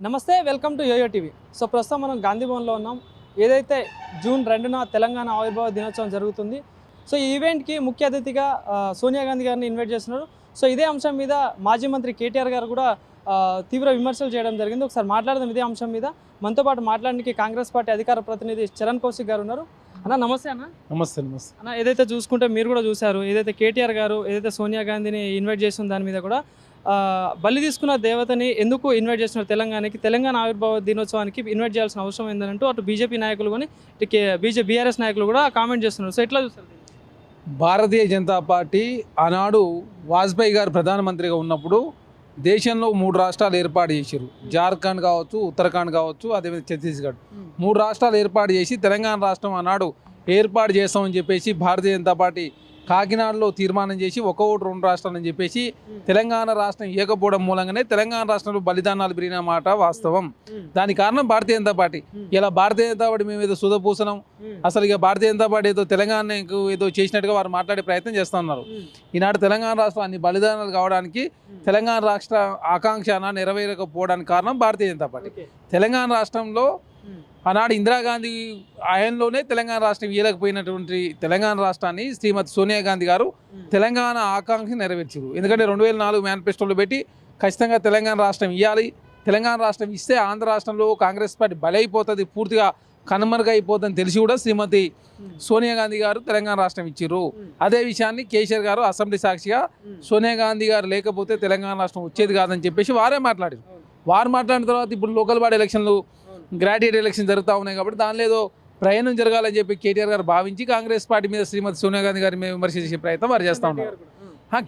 నమస్తే, welcome to Yoyo TV. So ప్రస్తుతం మనం గాంధీ భవన్లో ఉన్నాం. ఏదైతే జూన్ 2న తెలంగాణ ఆవిర్భావ దినోత్సవం జరుగుతుంది. సో ఈ ఈవెంట్కి ముఖ్య అతిథిగా సోనియా గాంధీ గారిని ఇన్వైట్ చేస్తున్నారు. సో ఇదే అంశం మీద మాజీ మంత్రి కేటీఆర్ గారు కూడా తీవ్ర విమర్శలు చేయడం జరిగింది. ఒకసారి మాట్లాడదాం ఇదే అంశం మీద. మనతో పాటు మాట్లాడడానికి కాంగ్రెస్ పార్టీ అధికార ప్రతినిధి చరణ్ కౌశిక్ గారు ఉన్నారు. అన్న నమస్తే. అన్న నమస్తే. నమస్తే అన్న. ఏదైతే చూసుకుంటే మీరు కూడా చూశారు, ఏదైతే కేటీఆర్ గారు ఏదైతే సోనియా గాంధీని ఇన్వైట్ చేసిన దాని మీద కూడా బలి తీసుకున్న దేవతని ఎందుకు ఇన్వైట్ చేస్తున్నారు తెలంగాణకి, తెలంగాణ ఆవిర్భావ దినోత్సవానికి ఇన్వైట్ చేయాల్సిన అవసరం ఏంటంటూ అటు బీజేపీ నాయకులు కానీ ఇటు బీఆర్ఎస్ నాయకులు కూడా కామెంట్ చేస్తున్నారు. సో ఎట్లా చూస్తారు? భారతీయ జనతా పార్టీ ఆనాడు వాజ్పేయి గారు ప్రధానమంత్రిగా ఉన్నప్పుడు దేశంలో 3 రాష్ట్రాలు ఏర్పాటు చేశారు. జార్ఖండ్ కావచ్చు, ఉత్తరాఖండ్ కావచ్చు, అదేవిధంగా ఛత్తీస్గఢ్ 3 రాష్ట్రాలు ఏర్పాటు చేసి తెలంగాణ రాష్ట్రం ఆనాడు ఏర్పాటు చేస్తామని చెప్పేసి భారతీయ జనతా పార్టీ కాకినాడలో తీర్మానం చేసి ఒక ఓటు 2 రాష్ట్రాలని చెప్పేసి తెలంగాణ రాష్ట్రం ఇవ్వకపోవడం మూలంగానే తెలంగాణ రాష్ట్రంలో బలిదానాలు పెరిగిన మాట వాస్తవం. దానికి కారణం భారతీయ జనతా పార్టీ. ఇలా భారతీయ జనతా పార్టీ మేము ఏదో సుధపూసనం, అసలు ఇక భారతీయ జనతా పార్టీ ఏదో తెలంగాణకు ఏదో చేసినట్టుగా వారు మాట్లాడే ప్రయత్నం చేస్తూ ఉన్నారు. ఈనాడు తెలంగాణ రాష్ట్రం అన్ని బలిదానాలు కావడానికి తెలంగాణ రాష్ట్ర ఆకాంక్ష నెరవేరకపోవడానికి కారణం భారతీయ జనతా పార్టీ. తెలంగాణ రాష్ట్రంలో ఆనాడు ఇందిరాగాంధీ ఆయనలోనే తెలంగాణ రాష్ట్రం ఇవ్వలేకపోయినటువంటి తెలంగాణ రాష్ట్రాన్ని శ్రీమతి సోనియా గాంధీ గారు తెలంగాణ ఆకాంక్ష నెరవేర్చారు. ఎందుకంటే 2004 మేనిఫెస్టోలో పెట్టి ఖచ్చితంగా తెలంగాణ రాష్ట్రం ఇవ్వాలి, తెలంగాణ రాష్ట్రం ఇస్తే ఆంధ్ర రాష్ట్రంలో కాంగ్రెస్ పార్టీ బలైపోతుంది, పూర్తిగా కనుమరుగైపోతుందని తెలిసి కూడా శ్రీమతి సోనియా గాంధీ గారు తెలంగాణ రాష్ట్రం ఇచ్చారు. అదే విషయాన్ని కేసీఆర్ గారు అసెంబ్లీ సాక్షిగా సోనియా గాంధీ గారు లేకపోతే తెలంగాణ రాష్ట్రం వచ్చేది కాదని చెప్పేసి వారే మాట్లాడారు. వారు మాట్లాడిన తర్వాత ఇప్పుడు లోకల్ బాడీ ఎలక్షన్లు, గ్రాడ్యుయేట్ ఎలక్షన్ జరుగుతూ ఉన్నాయి కాబట్టి దానిలో ఏదో ప్రయాణం జరగాలని చెప్పి కేటీఆర్ గారు భావించి కాంగ్రెస్ పార్టీ మీద శ్రీమతి సోనియా గాంధీ గారి మీద విమర్శ చేసే ప్రయత్నం వారు చేస్తూ ఉన్నారు.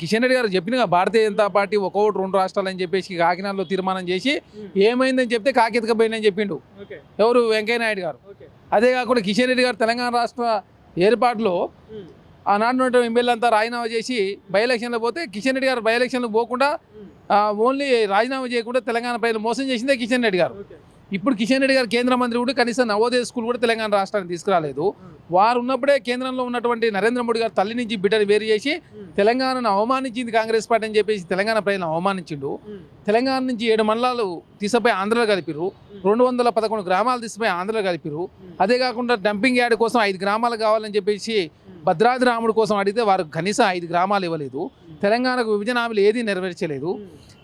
కిషన్ రెడ్డి గారు చెప్పిన భారతీయ జనతా పార్టీ ఒక ఓటు 2 రాష్ట్రాలు అని చెప్పేసి కాకినాడలో తీర్మానం చేసి ఏమైందని చెప్తే కాకెతకపోయిందని చెప్పిండు ఎవరు, వెంకయ్య నాయుడు గారు. అదే కాకుండా కిషన్ రెడ్డి గారు తెలంగాణ రాష్ట్ర ఏర్పాటులో ఆనాడు ఎమ్మెల్యే అంతా రాజీనామా చేసి బై ఎలక్షన్లో పోతే కిషన్ రెడ్డి గారు బై ఎలక్షన్లు పోకుండా ఓన్లీ రాజీనామా చేయకుండా తెలంగాణ ప్రజలు మోసం చేసిందే కిషన్ రెడ్డి గారు. ఇప్పుడు కిషన్ రెడ్డి గారు కేంద్ర మంత్రి కూడా కనీసం నవోదయ స్కూల్ కూడా తెలంగాణ రాష్ట్రానికి తీసుకురాలేదు. వారు ఉన్నప్పుడే కేంద్రంలో ఉన్నటువంటి నరేంద్ర మోడీ గారు తల్లి నుంచి బిడ్డను వేరు చేసి తెలంగాణను అవమానించింది కాంగ్రెస్ పార్టీ అని చెప్పేసి తెలంగాణ ప్రజలను అవమానించిండు. తెలంగాణ నుంచి 7 మండలాలు తీసిపోయి ఆంధ్రలో కలిపిరు, 211 గ్రామాలు తీసిపోయి ఆంధ్రలో కలిపిరు. అదే కాకుండా డంపింగ్ యార్డ్ కోసం 5 గ్రామాలు కావాలని చెప్పేసి భద్రాద్రి రాముడు కోసం అడిగితే వారు కనీసం 5 గ్రామాలు ఇవ్వలేదు. తెలంగాణకు విభజన హామీలు ఏదీ నెరవేర్చలేదు.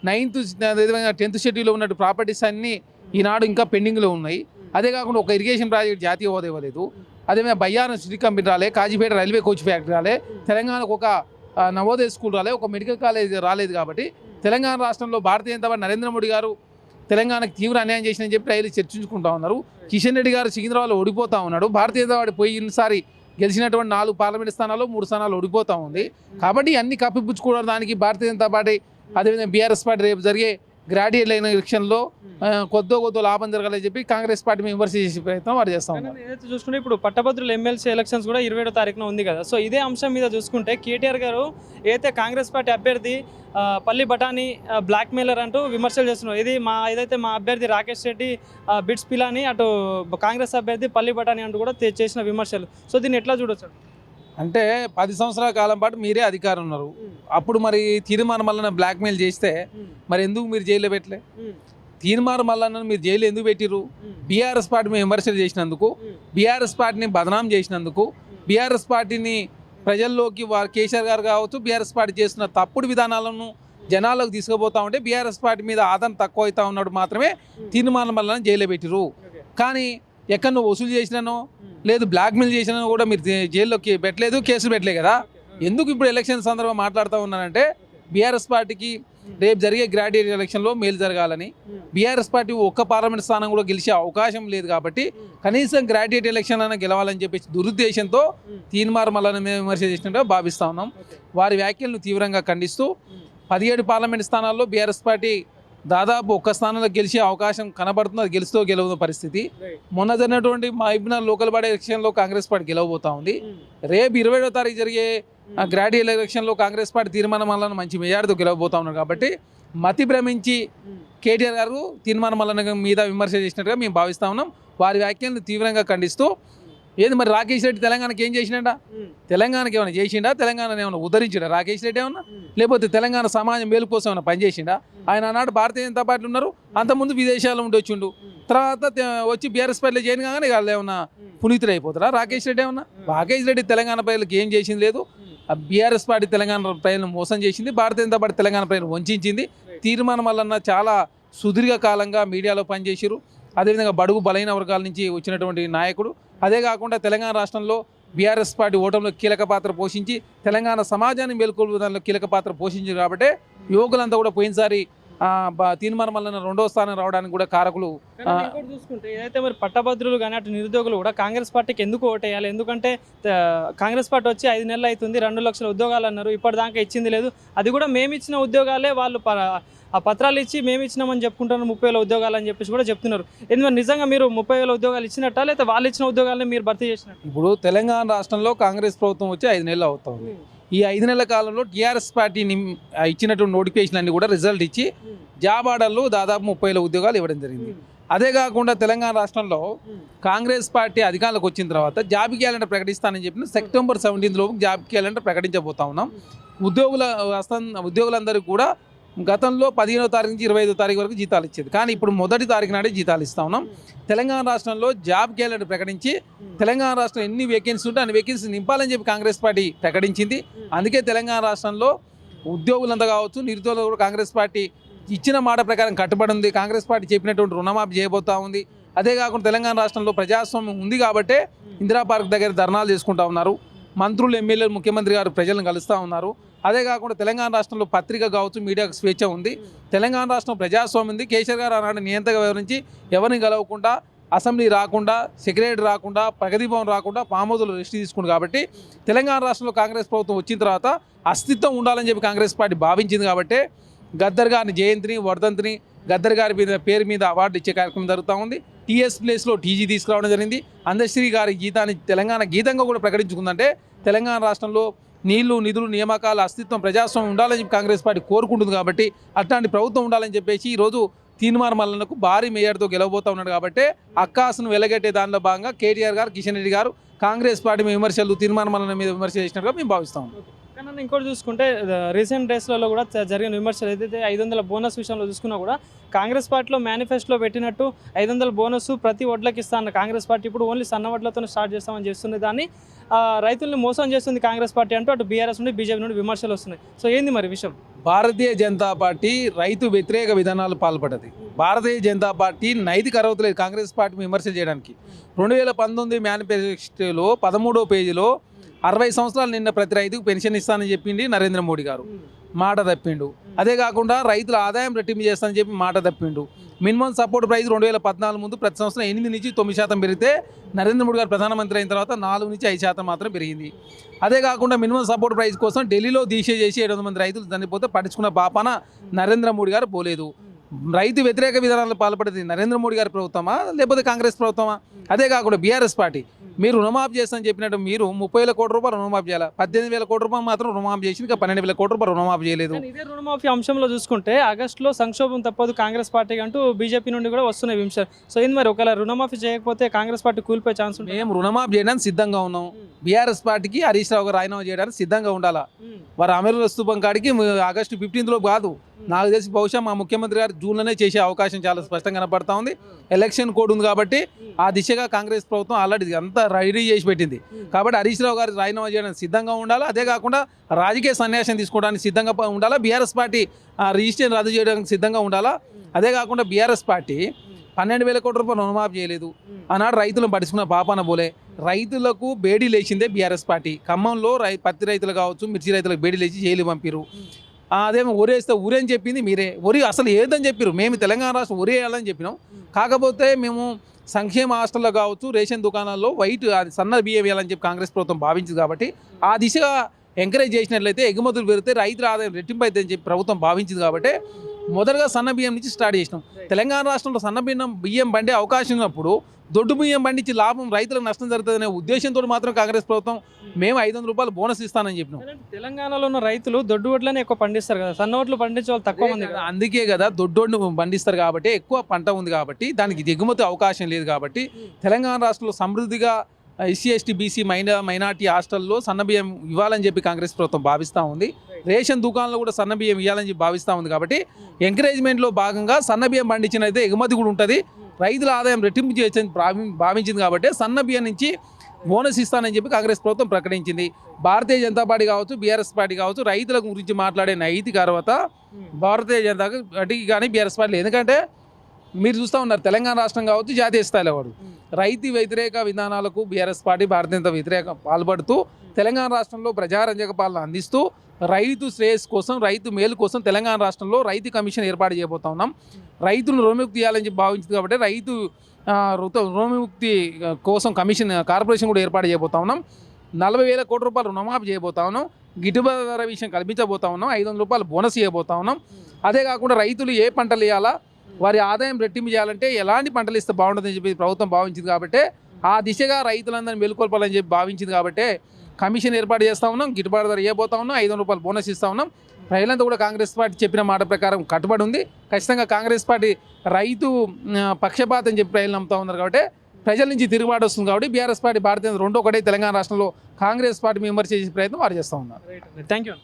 10th షెడ్యూల్లో ఉన్నట్టు ప్రాపర్టీస్ అన్నీ ఈనాడు ఇంకా పెండింగ్లో ఉన్నాయి. అదే కాకుండా ఒక ఇరిగేషన్ ప్రాజెక్ట్ జాతీయ హోదా ఇవ్వలేదు. అదేవిధంగా బయ్యారం సిటీ కంపెనీ రాలే, కాజీపేట రైల్వే కోచ్ ఫ్యాక్టరీ రాలే, తెలంగాణకు ఒక నవోదయ స్కూల్ రాలే, ఒక మెడికల్ కాలేజ్ రాలేదు. కాబట్టి తెలంగాణ రాష్ట్రంలో భారతీయ జనతా పార్టీ నరేంద్ర మోడీ గారు తెలంగాణకు తీవ్ర అన్యాయం చేసిందని చెప్పి రైలు చర్చించుకుంటా ఉన్నారు. కిషన్ రెడ్డి గారు సికింద్రాబాద్లో ఓడిపోతూ ఉన్నాడు. భారతీయ జనతా పార్టీ పోయినసారి గెలిచినటువంటి 4 పార్లమెంట్ స్థానాల్లో 3 స్థానాలు ఓడిపోతూ ఉంది. కాబట్టి అన్ని కప్పిపుచ్చుకోవడానికి భారతీయ జనతా పార్టీ అదేవిధంగా బీఆర్ఎస్ పార్టీ రేపు జరిగే గ్రాడ్యుయేట్ ఎలక్షన్లో కొద్ది లాభం జరగాలని చెప్పి కాంగ్రెస్ పార్టీ విమర్శ చేసే ప్రయత్నం వారు చేస్తా ఉన్నారు. ఏదైతే చూసుకుంటే ఇప్పుడు పట్టభద్రుల ఎమ్మెల్సీ ఎలక్షన్స్ కూడా 27వ తారీఖున ఉంది కదా. సో ఇదే అంశం మీద చూసుకుంటే కేటీఆర్ గారు ఏదైతే కాంగ్రెస్ పార్టీ అభ్యర్థి పల్లి బఠానీ బ్లాక్ మెయిలర్ అంటూ విమర్శలు చేస్తున్నారు. ఇది ఏదైతే మా అభ్యర్థి రాకేష్ రెడ్డి బిట్స్ పిలాని, అటు కాంగ్రెస్ అభ్యర్థి పల్లి బఠానీ అంటూ కూడా చేసిన విమర్శలు. సో దీన్ని ఎట్లా చూడొచ్చు? అంటే 10 సంవత్సరాల కాలం పాటు మీరే అధికారం ఉన్నారు. అప్పుడు మరి తీర్మానం మల్లన్న బ్లాక్మెయిల్ చేస్తే మరి ఎందుకు మీరు జైల్లో పెట్టలే? తీర్మానం మల్లన్న మీరు జైలు ఎందుకు పెట్టిరు? బీఆర్ఎస్ పార్టీ మేము విమర్శలు చేసినందుకు, బీఆర్ఎస్ పార్టీని బదనాం చేసినందుకు, బీఆర్ఎస్ పార్టీని ప్రజల్లోకి కేసీఆర్ గారు కావచ్చు బీఆర్ఎస్ పార్టీ చేస్తున్న తప్పుడు విధానాలను జనాలకు తీసుకుపోతా ఉంటే బీఆర్ఎస్ పార్టీ మీద ఆదరణ తక్కువ అవుతా ఉన్నాడు మాత్రమే తీర్మానం మల్లన్న జైల్లో పెట్టిరు. కానీ ఎక్కడ నువ్వు వసూలు చేసినానో లేదు బ్లాక్మెయిల్ చేసినానో కూడా మీరు జైల్లోకి పెట్టలేదు, కేసులు పెట్టలేదు కదా. ఎందుకు ఇప్పుడు ఎలక్షన్ సందర్భంగా మాట్లాడుతూ ఉన్నానంటే బీఆర్ఎస్ పార్టీకి రేపు జరిగే గ్రాడ్యుయేట్ ఎలక్షన్లో మేలు జరగాలని, బీఆర్ఎస్ పార్టీ ఒక్క పార్లమెంట్ స్థానం కూడా గెలిచే అవకాశం లేదు కాబట్టి కనీసం గ్రాడ్యుయేట్ ఎలక్షన్ అయినా గెలవాలని చెప్పేసి దురుద్దేశంతో తీర్మానం మల్లన్న మేము విమర్శ చేసినట్టుగా భావిస్తూ ఉన్నాం. వారి వ్యాఖ్యలను తీవ్రంగా ఖండిస్తూ 17 పార్లమెంట్ స్థానాల్లో బీఆర్ఎస్ పార్టీ దాదాపు 1 స్థానంలో గెలిచే అవకాశం కనబడుతుంది. అది గెలుస్తూ గెలవని పరిస్థితి. మొన్న జరిగినటువంటి మహబూబ్నగర్ లోకల్ బాడీ ఎలక్షన్లో కాంగ్రెస్ పార్టీ గెలవబోతా ఉంది. రేపు 20వ తారీఖు జరిగే గ్రాడ్యుయేట్ ఎలక్షన్లో కాంగ్రెస్ పార్టీ తీర్మానం మల్లన్న మంచి మెజార్టీతో గెలవబోతా ఉన్నారు. కాబట్టి మతి భ్రమించి కేటీఆర్ గారు తీర్మానం మల్లన్న మీద విమర్శ చేసినట్టుగా మేము భావిస్తూ ఉన్నాం. వారి వ్యాఖ్యలను తీవ్రంగా ఖండిస్తూ ఏది మరి రాకేష్ రెడ్డి తెలంగాణకి ఏం చేసినాడా? తెలంగాణకి ఏమైనా చేసిండా? తెలంగాణ ఏమైనా ఉద్ధరించిండా రాకేష్ రెడ్డి ఏమన్నా? లేకపోతే తెలంగాణ సమాజం మేలు కోసం ఏమైనా పనిచేసిండా? ఆయన ఆనాడు భారతీయ జనతా పార్టీలు ఉన్నారు, అంతకుముందు విదేశాల్లో ఉండి వచ్చిండు, తర్వాత వచ్చి బీఆర్ఎస్ పార్టీలో చేయను కానీ వాళ్ళు ఏమన్నా పునీతులు అయిపోతారా? రాకేష్ రెడ్డి ఏమన్నా? రాకేష్ రెడ్డి తెలంగాణ ప్రజలకు ఏం చేసింది లేదు. బీఆర్ఎస్ పార్టీ తెలంగాణ ప్రజలను మోసం చేసింది, భారతీయ జనతా పార్టీ తెలంగాణ ప్రజలను వంచింది. తీర్మానం వలన చాలా సుదీర్ఘకాలంగా మీడియాలో పనిచేసారు. అదేవిధంగా బడుగు బలైన వర్గాల నుంచి వచ్చినటువంటి నాయకుడు. అదే కాకుండా తెలంగాణ రాష్ట్రంలో బీఆర్ఎస్ పార్టీ ఓటంలో కీలక పాత్ర పోషించి తెలంగాణ సమాజాన్ని మేల్కొల్పడంలో కీలక పాత్ర పోషించారు. కాబట్టి యువకులంతా కూడా పోయినసారి తీర్మానం వలన 2వ స్థానం రావడానికి కూడా కారకులు. చూసుకుంటే ఏదైతే మరి పట్టభద్రులు కానీ అటు నిరుద్యోగులు కూడా కాంగ్రెస్ పార్టీకి ఎందుకు ఓటేయాలి? ఎందుకంటే కాంగ్రెస్ పార్టీ వచ్చి 5 నెలలు అవుతుంది, 2 లక్షల ఉద్యోగాలు అన్నారు, ఇప్పటిదాకా ఇచ్చింది లేదు. అది కూడా మేము ఇచ్చిన ఉద్యోగాలే వాళ్ళు ఆ పత్రాలు ఇచ్చి మేము ఇచ్చినామని చెప్పుకుంటున్నారు, 30,000 ఉద్యోగాలు అని చెప్పేసి కూడా చెప్తున్నారు. ఎందుకంటే నిజంగా మీరు 30,000 ఉద్యోగాలు ఇచ్చినట్టా, లేకపోతే వాళ్ళు ఇచ్చిన ఉద్యోగాలని మీరు భర్తీ చేసినట్టు? ఇప్పుడు తెలంగాణ రాష్ట్రంలో కాంగ్రెస్ ప్రభుత్వం వచ్చి 5 నెలలు అవుతుంది. ఈ 5 నెలల కాలంలో టీఆర్ఎస్ పార్టీని ఇచ్చినటువంటి నోటిఫికేషన్ అన్ని కూడా రిజల్ట్ ఇచ్చి జాబ్ ఆర్డర్లు దాదాపు 30,000 ఉద్యోగాలు ఇవ్వడం జరిగింది. అదే కాకుండా తెలంగాణ రాష్ట్రంలో కాంగ్రెస్ పార్టీ అధికారంలోకి వచ్చిన తర్వాత జాబ్ క్యాలెండర్ ప్రకటిస్తానని చెప్పిన సెప్టెంబర్ 17 లోపు జాబ్ క్యాలెండర్ ప్రకటించబోతా ఉన్నాం. ఉద్యోగులందరికీ కూడా గతంలో 15వ తారీఖు నుంచి 25వ తారీఖు వరకు జీతాలు ఇచ్చేది, కానీ ఇప్పుడు 1వ తారీఖు నాడే జీతాలు ఇస్తా ఉన్నాం. తెలంగాణ రాష్ట్రంలో జాబ్ క్యాలెండర్ ప్రకటించి తెలంగాణ రాష్ట్రం ఎన్ని వేకెన్సీ ఉంటే అన్ని వేకెన్సీ నింపాలని చెప్పి కాంగ్రెస్ పార్టీ ప్రకటించింది. అందుకే తెలంగాణ రాష్ట్రంలో ఉద్యోగులంతా కావచ్చు, నిరుద్యోగులు కూడా కాంగ్రెస్ పార్టీ ఇచ్చిన మాట ప్రకారం కట్టుబడి ఉంది. కాంగ్రెస్ పార్టీ చెప్పినటువంటి రుణమాఫీ చేయబోతా ఉంది. అదే కాకుండా తెలంగాణ రాష్ట్రంలో ప్రజాస్వామ్యం ఉంది కాబట్టి ఇందిరా పార్క్ దగ్గర ధర్నాలు చేసుకుంటా ఉన్నారు. మంత్రులు, ఎమ్మెల్యేలు, ముఖ్యమంత్రి గారు ప్రజలను కలుస్తూ ఉన్నారు. అదే కాకుండా తెలంగాణ రాష్ట్రంలో పత్రిక కావచ్చు, మీడియాకు స్వేచ్ఛ ఉంది. తెలంగాణ రాష్ట్రం ప్రజాస్వామ్యం ఉంది. కేసీఆర్ గారు ఆనాడు నియంతగా వివరించి ఎవరిని కలవకుండా, అసెంబ్లీ రాకుండా, సెక్రటరీ రాకుండా, ప్రగతి భవన్ రాకుండా పామోదులు రెస్ట్ తీసుకుంది. కాబట్టి తెలంగాణ రాష్ట్రంలో కాంగ్రెస్ ప్రభుత్వం వచ్చిన తర్వాత అస్తిత్వం ఉండాలని చెప్పి కాంగ్రెస్ పార్టీ భావించింది. కాబట్టి గద్దర్ గారిని జయంతిని, వర్ధంతిని గద్దర్ గారి పేరు మీద అవార్డు ఇచ్చే కార్యక్రమం జరుగుతూ ఉంది. టీఎస్ ప్లేస్లో టీజీ తీసుకురావడం జరిగింది. అందశ్రీ గారి గీతాన్ని తెలంగాణ గీతంగా కూడా ప్రకటించుకుందంటే తెలంగాణ రాష్ట్రంలో నీళ్లు, నిధులు, నియామకాల అస్తిత్వం, ప్రజాస్వామ్యం ఉండాలని చెప్పి కాంగ్రెస్ పార్టీ కోరుకుంటుంది. కాబట్టి అట్లాంటి ప్రభుత్వం ఉండాలని చెప్పేసి ఈరోజు తీర్మానం మల్లన్నకు భారీ మేయర్తో గెలవబోతా ఉన్నాడు. కాబట్టి అక్కాసును వెలగట్టే దానిలో భాగంగా కేటీఆర్ గారు, కిషన్ రెడ్డి గారు కాంగ్రెస్ పార్టీ విమర్శలు, తీర్మానం మల్లన్న మీద విమర్శ చేసినట్టుగా మేము భావిస్తాం. కానీ ఇంకోటి చూసుకుంటే రీసెంట్ డేస్లలో కూడా జరిగిన విమర్శలు ఏదైతే 500 బోనస్ విషయంలో చూసుకున్నా కూడా కాంగ్రెస్ పార్టీలో మేనిఫెస్టోలో పెట్టినట్టు 500 బోనస్ ప్రతి వడ్లకి ఇస్తా అన్న కాంగ్రెస్ పార్టీ ఇప్పుడు ఓన్లీ సన్న వడ్లతో స్టార్ట్ చేస్తామని చేస్తుంది. దాన్ని రైతుల్ని మోసం చేస్తుంది కాంగ్రెస్ పార్టీ అంటూ అటు బీఆర్ఎస్ నుండి, బీజేపీ నుండి విమర్శలు వస్తున్నాయి. సో ఏంది మరి విషయం? భారతీయ జనతా పార్టీ రైతు వ్యతిరేక విధానాలు పాల్పడ్డది. భారతీయ జనతా పార్టీ నైతిక అర్హత లేదు కాంగ్రెస్ పార్టీ విమర్శలు చేయడానికి. 2019 మేనిఫెస్టోలో 13వ పేజీలో 60 సంవత్సరాలు నిన్న ప్రతి రైతుకు పెన్షన్ ఇస్తానని చెప్పింది నరేంద్ర మోడీ గారు, మాట తప్పిండు. అదే కాకుండా రైతుల ఆదాయం రెట్టింపు చేస్తానని చెప్పి మాట తప్పిండు. మినిమం సపోర్ట్ ప్రైస్ 2014 ముందు ప్రతి సంవత్సరం 8 నుంచి 9% పెరిగితే నరేంద్ర మోడీ గారు ప్రధానమంత్రి అయిన తర్వాత 4 నుంచి 5% మాత్రం పెరిగింది. అదే కాకుండా మినిమం సపోర్ట్ ప్రైస్ కోసం ఢిల్లీలో దీక్ష చేసి 700 మంది రైతులు చనిపోతే పట్టించుకున్న పాపాన నరేంద్ర మోడీ గారు పోలేదు. రైతు వ్యతిరేక విధానాలు పాల్పడేది నరేంద్ర మోడీ గారి ప్రభుత్వమా లేకపోతే కాంగ్రెస్ ప్రభుత్వమా? అదే కాకుండా బీఆర్ఎస్ పార్టీ మీరు రుణమాఫీ చేస్తానని చెప్పినట్టు మీరు 30,000 కోట్ల రూపాయలు రుణమాఫీ చేయాలి, 18,000 కోట్ల రూపాయలు మాత్రం రుణమాఫీ చేసి ఇంకా 12,000 కోట్ల రూపాయలు రుణమాఫీ చేయలేదు. ఇదే రుణమాఫీ అంశంలో చూసుకుంటే ఆగస్టులో సంక్షోభం తప్పదు కాంగ్రెస్ పార్టీకి అంటూ బీజేపీ నుండి కూడా వస్తున్నాయి విమర్శలు. సో ఏంది మరి ఒకవేళ రుణమాఫీ చేయకపోతే కాంగ్రెస్ పార్టీ కూలిపోయే ఛాన్స్ ఉంది? మేము రుణమాఫీ చేయడానికి సిద్ధంగా ఉన్నాం. బీఆర్ఎస్ పార్టీకి హరీష్ రావు గారు రాజీనామా చేయడానికి సిద్ధంగా ఉండాలా. వారు అమరుల స్తూపం కాడికి ఆగస్టు 15 కాదు, నాకు తెలిసి బహుశా మా ముఖ్యమంత్రి గారు జూన్లోనే చేసే అవకాశం చాలా స్పష్టంగా కనపడతా ఉంది. ఎలక్షన్ కోడ్ ఉంది కాబట్టి ఆ దిశగా కాంగ్రెస్ ప్రభుత్వం ఆల్రెడీ అంతా రెడీ చేసి పెట్టింది. కాబట్టి హరీష్ రావు గారు రాజీనామా చేయడానికి సిద్ధంగా ఉండాలి. అదే కాకుండా రాజకీయ సన్యాసం తీసుకోవడానికి సిద్ధంగా ఉండాలా. బీఆర్ఎస్ పార్టీ రిజిస్ట్రేషన్ రద్దు చేయడానికి సిద్ధంగా ఉండాలా. అదే కాకుండా బీఆర్ఎస్ పార్టీ 12,000 కోట్ల రూపాయలు రుణమాఫీ చేయలేదు. ఆనాడు రైతులను పడుచుకున్న పాపాన పోలే. రైతులకు బేడీ లేచిందే బీఆర్ఎస్ పార్టీ. ఖమ్మంలో పత్తి రైతులు కావచ్చు, మిర్చి రైతులకు బేడీ లేచి జైలు పంపిరు. అదేమో ఒరేస్తే ఊరేని చెప్పింది మీరే. ఒరి అసలు ఏదని చెప్పారు? మేము తెలంగాణ రాష్ట్రం ఒరి వేయాలని చెప్పినాం. కాకపోతే మేము సంక్షేమ హాస్టల్లో కావచ్చు, రేషన్ దుకాణాల్లో వైట్ సన్న బియ్యం వేయాలని చెప్పి కాంగ్రెస్ ప్రభుత్వం భావించింది. కాబట్టి ఆ దిశగా ఎంకరేజ్ చేసినట్లయితే ఎగుమతులు పెరిగితే రైతుల ఆదాయం రెట్టింపు అవుతుందని చెప్పి ప్రభుత్వం భావించింది. కాబట్టి మొదటగా సన్న బియ్యం నుంచి స్టార్ట్ చేసినాం. తెలంగాణ రాష్ట్రంలో సన్న బియ్యం పండే అవకాశం ఉన్నప్పుడు దొడ్డు బియ్యం పండించి లాభం రైతులకు నష్టం జరుగుతుందనే ఉద్దేశంతో మాత్రం కాంగ్రెస్ ప్రభుత్వం మేము 500 రూపాయలు బోనస్ ఇస్తానని చెప్పినాం. తెలంగాణలో ఉన్న రైతులు దొడ్డు వడ్లనే ఎక్కువ పండిస్తారు కదా, సన్న వడ్లు పండించే వాళ్ళు తక్కువ మంది కదా. అందుకే కదా దొడ్డోడ్ను పండిస్తారు కాబట్టి ఎక్కువ పంట ఉంది కాబట్టి దానికి దిగుమతి అవకాశం లేదు. కాబట్టి తెలంగాణ రాష్ట్రంలో సమృద్ధిగా ఎస్సీ ఎస్టీ బీసీ మైనార్టీ హాస్టల్లో సన్నబియ్యం ఇవ్వాలని చెప్పి కాంగ్రెస్ ప్రభుత్వం భావిస్తూ ఉంది. రేషన్ దుకాణంలో కూడా సన్నబియ్యం ఇవ్వాలని చెప్పి భావిస్తూ ఉంది. కాబట్టి ఎంకరేజ్మెంట్లో భాగంగా సన్నబియ్యం పండించిన అయితే ఎగుమతి కూడా ఉంటుంది, రైతుల ఆదాయం రెట్టింపు చేయొచ్చని భావించింది. కాబట్టి సన్నబియ్యం నుంచి బోనస్ ఇస్తానని చెప్పి కాంగ్రెస్ ప్రభుత్వం ప్రకటించింది. భారతీయ జనతా పార్టీ కావచ్చు, బీఆర్ఎస్ పార్టీ కావచ్చు, రైతుల గురించి మాట్లాడే నైతిక అర్హత భారతీయ జనతా పార్టీకి కానీ బీఆర్ఎస్ పార్టీ. ఎందుకంటే మీరు చూస్తూ ఉన్నారు, తెలంగాణ రాష్ట్రం కావచ్చు, జాతీయ స్థాయిలో వాడు రైతు వ్యతిరేక విధానాలకు బీఆర్ఎస్ పార్టీ భారతీయ జనతా వ్యతిరేక పాల్పడుతూ తెలంగాణ రాష్ట్రంలో ప్రజారంజక పాలన అందిస్తూ రైతు శ్రేయస్ కోసం, రైతు మేలు కోసం తెలంగాణ రాష్ట్రంలో రైతు కమిషన్ ఏర్పాటు చేయబోతా ఉన్నాం. రైతులను రుణముక్తి చేయాలని చెప్పి భావించింది. కాబట్టి రైతు రుణముక్తి కోసం కార్పొరేషన్ కూడా ఏర్పాటు చేయబోతా ఉన్నాం. 40,000 కోట్ల రూపాయలు రుణమాఫీ చేయబోతా ఉన్నాం. గిట్టుబాటు ధర విషయం కల్పించబోతా ఉన్నాం. 500 రూపాయలు బోనస్ ఇవ్వబోతా ఉన్నాం. అదే కాకుండా రైతులు ఏ పంటలు వేయాలా, వారి ఆదాయం రెట్టింపు చేయాలంటే ఎలాంటి పంటలు ఇస్తే బాగుంటుందని చెప్పి ప్రభుత్వం భావించింది. కాబట్టి ఆ దిశగా రైతులందరినీ మేలుకొల్పాలని చెప్పి భావించింది. కాబట్టి కమిషన్ ఏర్పాటు చేస్తూ ఉన్నాం, గిట్టుబాటు ధర ఇవ్వబోతా ఉన్నాం, 500 రూపాయలు బోనస్ ఇస్తూ ఉన్నాం. ప్రజలంతా కూడా కాంగ్రెస్ పార్టీ చెప్పిన మాట ప్రకారం కట్టుబడి ఉంది. ఖచ్చితంగా కాంగ్రెస్ పార్టీ రైతు పక్షపాతం చెప్పి ప్రజలు నమ్ముతూ ఉన్నారు. కాబట్టి ప్రజల నుంచి తిరుగుబాటు వస్తుంది. కాబట్టి బీఆర్ఎస్ పార్టీ భారతీయ రెండో ఒకటే తెలంగాణ రాష్ట్రంలో కాంగ్రెస్ పార్టీ విమర్శ చేసే ప్రయత్నం వారు చేస్తూ ఉన్నారు. Thank you.